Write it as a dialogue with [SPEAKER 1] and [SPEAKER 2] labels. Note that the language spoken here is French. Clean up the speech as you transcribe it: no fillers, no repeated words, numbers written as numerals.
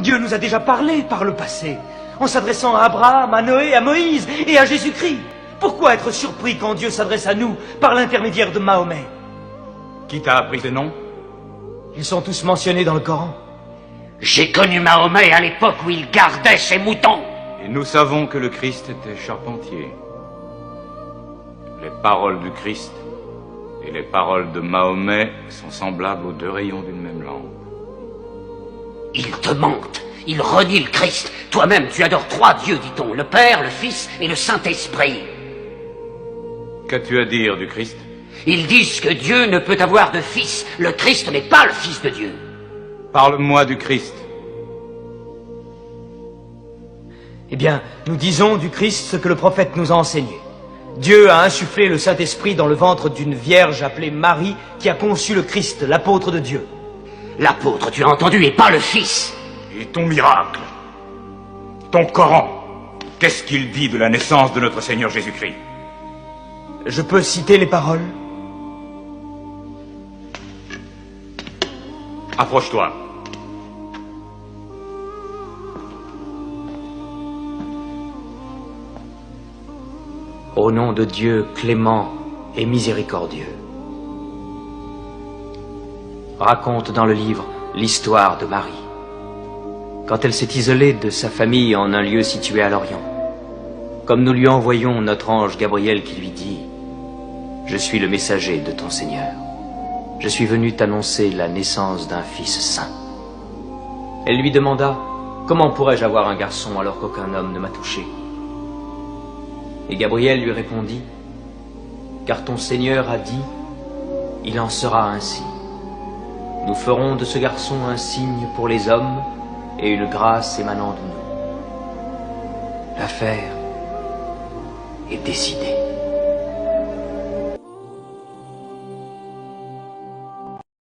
[SPEAKER 1] Dieu nous a déjà parlé par le passé, en s'adressant à Abraham, à Noé, à Moïse et à Jésus-Christ. Pourquoi être surpris quand Dieu s'adresse à nous par l'intermédiaire de Mahomet?
[SPEAKER 2] Qui t'a appris ces noms?
[SPEAKER 1] Ils sont tous mentionnés dans le Coran.
[SPEAKER 3] J'ai connu Mahomet à l'époque où il gardait ses moutons.
[SPEAKER 2] Et nous savons que le Christ était charpentier. Les paroles du Christ et les paroles de Mahomet sont semblables aux deux rayons d'une même lampe.
[SPEAKER 3] Il te mente. Il renie le Christ. Toi-même, tu adores trois dieux, dit-on. Le Père, le Fils et le Saint-Esprit.
[SPEAKER 2] Qu'as-tu à dire du Christ?
[SPEAKER 3] Ils disent que Dieu ne peut avoir de fils. Le Christ n'est pas le Fils de Dieu.
[SPEAKER 2] Parle-moi du Christ.
[SPEAKER 1] Eh bien, nous disons du Christ ce que le prophète nous a enseigné. Dieu a insufflé le Saint-Esprit dans le ventre d'une vierge appelée Marie qui a conçu le Christ, l'apôtre de Dieu.
[SPEAKER 3] L'apôtre, tu as entendu, et pas le Fils.
[SPEAKER 2] Et ton miracle, ton Coran, qu'est-ce qu'il dit de la naissance de notre Seigneur Jésus-Christ?
[SPEAKER 1] Je peux citer les paroles?
[SPEAKER 2] Approche-toi.
[SPEAKER 1] Au nom de Dieu clément et miséricordieux. Raconte dans le livre l'histoire de Marie. Quand elle s'est isolée de sa famille en un lieu situé à l'Orient, comme nous lui envoyons notre ange Gabriel qui lui dit « Je suis le messager de ton Seigneur. Je suis venu t'annoncer la naissance d'un fils saint. » Elle lui demanda « Comment pourrais-je avoir un garçon alors qu'aucun homme ne m'a touché ?» Et Gabriel lui répondit « Car ton Seigneur a dit, il en sera ainsi. Nous ferons de ce garçon un signe pour les hommes et une grâce émanant de nous. » L'affaire est décidée.